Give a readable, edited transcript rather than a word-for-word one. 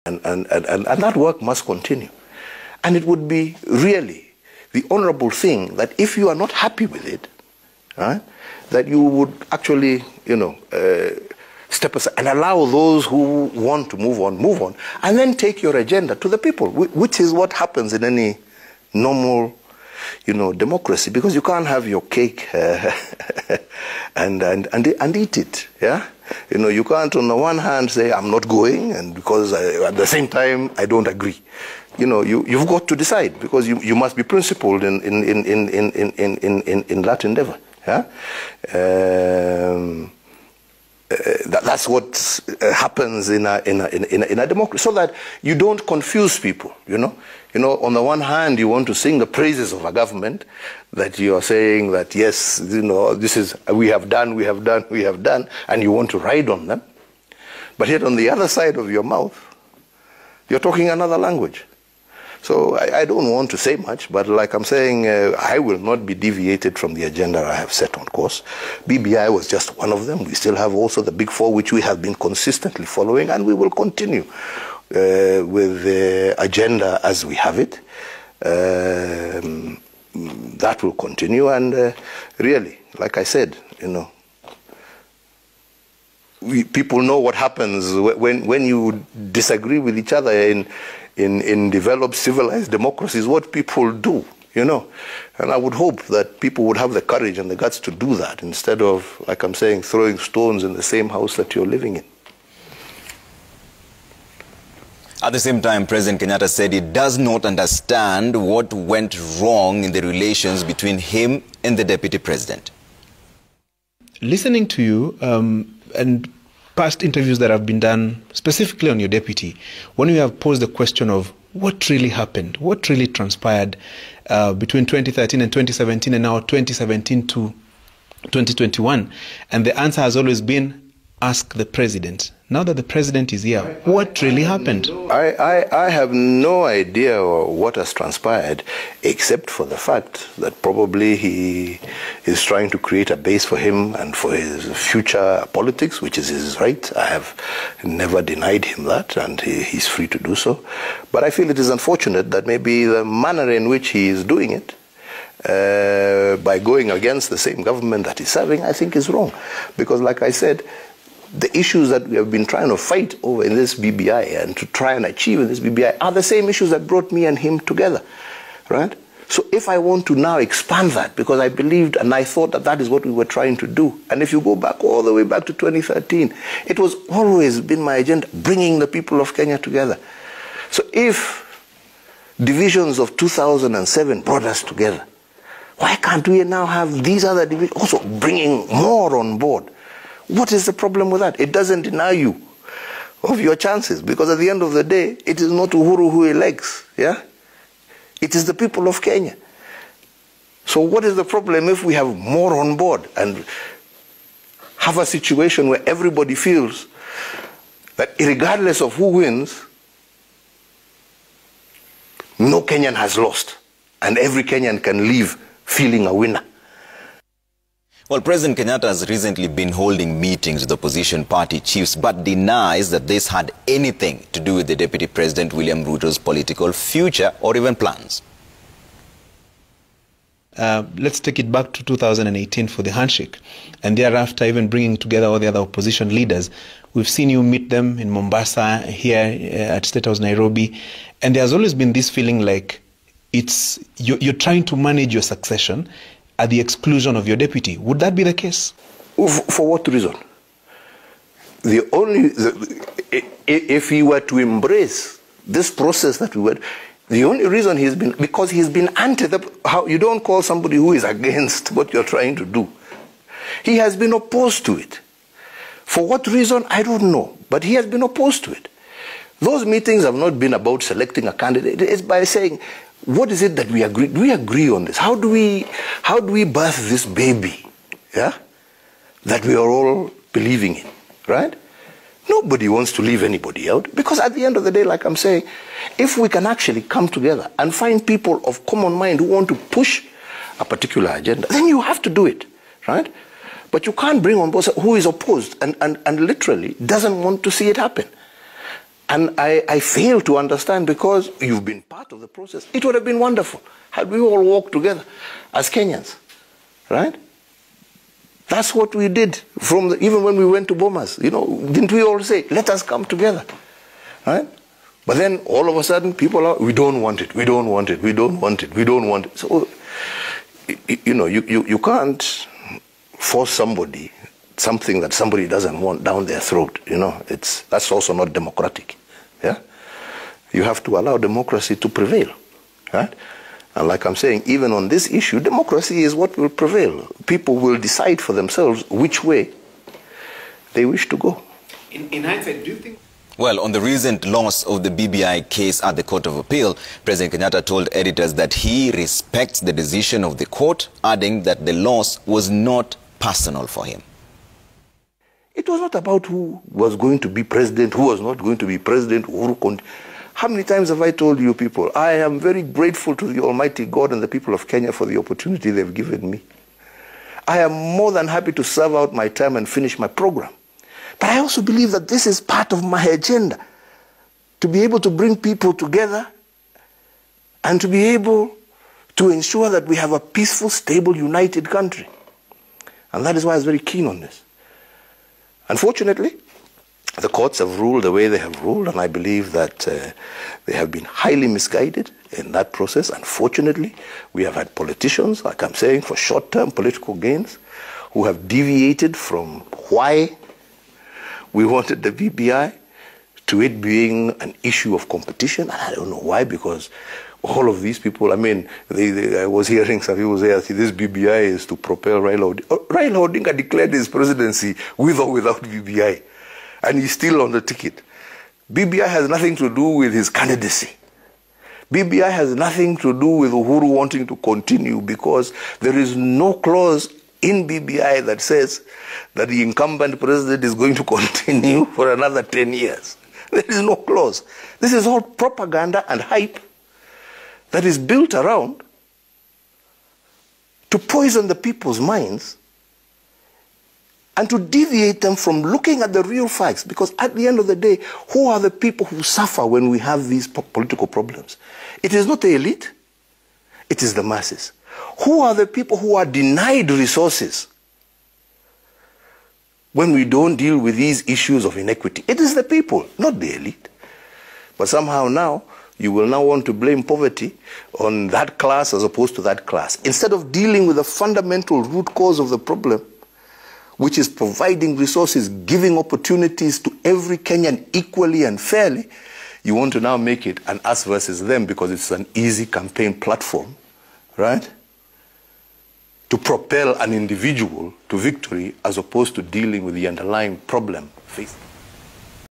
And that work must continue. And it would be really the honorable thing that if you are not happy with it, right, that you would actually, step aside and allow those who want to move on, and then take your agenda to the people, which is what happens in any normal, democracy, because you can't have your cake and eat it, yeah? You can't on the one hand say, I'm not going, and because at the same time, I don't agree. You've got to decide, because you must be principled in that endeavor, yeah? That's what happens in a democracy, so that you don't confuse people. On the one hand, you want to sing the praises of a government, that you are saying that yes, this is we have done, and you want to ride on them. But yet, on the other side of your mouth, you're talking another language. So I don't want to say much, but like I'm saying, I will not be deviated from the agenda I have set on course. BBI was just one of them. We still have also the big four, which we have been consistently following, and we will continue with the agenda as we have it. That will continue, and really, like I said, people know what happens when you disagree with each other in developed civilized democracies, what people do, and I would hope that people would have the courage and the guts to do that, instead of, like I'm saying, throwing stones in the same house that you're living in. At the same time, President Kenyatta said he does not understand what went wrong in the relations between him and the Deputy President. Listening to you, and past interviews that have been done specifically on your deputy, when you have posed the question of what really happened, what really transpired between 2013 and 2017, and now 2017 to 2021, and the answer has always been, ask the president. Now that the president is here, what really happened? I have no idea what has transpired, except for the fact that probably he is trying to create a base for him and for his future politics, which is his right. I have never denied him that, and he's free to do so. But I feel it is unfortunate that maybe the manner in which he is doing it, by going against the same government that he's serving, I think is wrong. Because like I said, the issues that we have been trying to fight over in this BBI and to try and achieve in this BBI are the same issues that brought me and him together, right? So if I want to now expand that, because I believed and I thought that that is what we were trying to do, and if you go back all the way back to 2013, it was always been my agenda, bringing the people of Kenya together. So if divisions of 2007 brought us together, why can't we now have these other divisions also bringing more on board? What is the problem with that? It doesn't deny you of your chances, because at the end of the day, it is not Uhuru who elects, yeah? It is the people of Kenya. So what is the problem if we have more on board and have a situation where everybody feels that regardless of who wins, no Kenyan has lost, and every Kenyan can leave feeling a winner? Well, President Kenyatta has recently been holding meetings with opposition party chiefs, but denies that this had anything to do with the Deputy President William Ruto's political future or even plans. Let's take it back to 2018 for the handshake, and thereafter even bringing together all the other opposition leaders. We've seen you meet them in Mombasa, here at State House, Nairobi, and there's always been this feeling like you're trying to manage your succession at the exclusion of your deputy. Would that be the case? For what reason? If he were to embrace this process that we were, the only reason because he's been how you don't call somebody who is against what you're trying to do. He has been opposed to it. For what reason, I don't know, but he has been opposed to it. Those meetings have not been about selecting a candidate. It's by saying, what is it that we agree? Do we agree on this? How do we birth this baby, yeah, that we are all believing in, right? Nobody wants to leave anybody out, because at the end of the day, like I'm saying, if we can actually come together and find people of common mind who want to push a particular agenda, then you have to do it, right? But you can't bring on board who is opposed and literally doesn't want to see it happen. And I fail to understand, because you've been part of the process. It would have been wonderful had we all walked together as Kenyans, right? That's what we did even when we went to Bomas. You know, didn't we all say, let us come together, right? But then all of a sudden people are, we don't want it, we don't want it, we don't want it, we don't want it. So, you know, you can't force somebody something that somebody doesn't want down their throat. You know, that's also not democratic. Yeah, you have to allow democracy to prevail, right? And like I'm saying, even on this issue, democracy is what will prevail. People will decide for themselves which way they wish to go. In hindsight, do you think? Well, on the recent loss of the BBI case at the Court of Appeal, President Kenyatta told editors that he respects the decision of the court, adding that the loss was not personal for him. It was not about who was going to be president, who was not going to be president, Uhuru. How many times have I told you people, I am very grateful to the Almighty God and the people of Kenya for the opportunity they've given me. I am more than happy to serve out my term and finish my program. But I also believe that this is part of my agenda, to be able to bring people together and to be able to ensure that we have a peaceful, stable, united country. And that is why I was very keen on this. Unfortunately, the courts have ruled the way they have ruled, and I believe that they have been highly misguided in that process. Unfortunately, we have had politicians, like I'm saying, for short-term political gains, who have deviated from why we wanted the BBI to it being an issue of competition. And I don't know why, because all of these people, I mean, I was hearing some people say, this BBI is to propel Raila Odinga. Raila Odinga declared his presidency with or without BBI, and he's still on the ticket. BBI has nothing to do with his candidacy. BBI has nothing to do with Uhuru wanting to continue, because there is no clause in BBI that says that the incumbent president is going to continue for another 10 years. There is no clause. This is all propaganda and hype that is built around to poison the people's minds and to deviate them from looking at the real facts. Because at the end of the day, who are the people who suffer when we have these political problems? It is not the elite, it is the masses. Who are the people who are denied resources when we don't deal with these issues of inequity? It is the people, not the elite. But somehow now, you will now want to blame poverty on that class as opposed to that class. Instead of dealing with the fundamental root cause of the problem, which is providing resources, giving opportunities to every Kenyan equally and fairly, you want to now make it an us versus them, because it's an easy campaign platform, right? To propel an individual to victory as opposed to dealing with the underlying problem faced.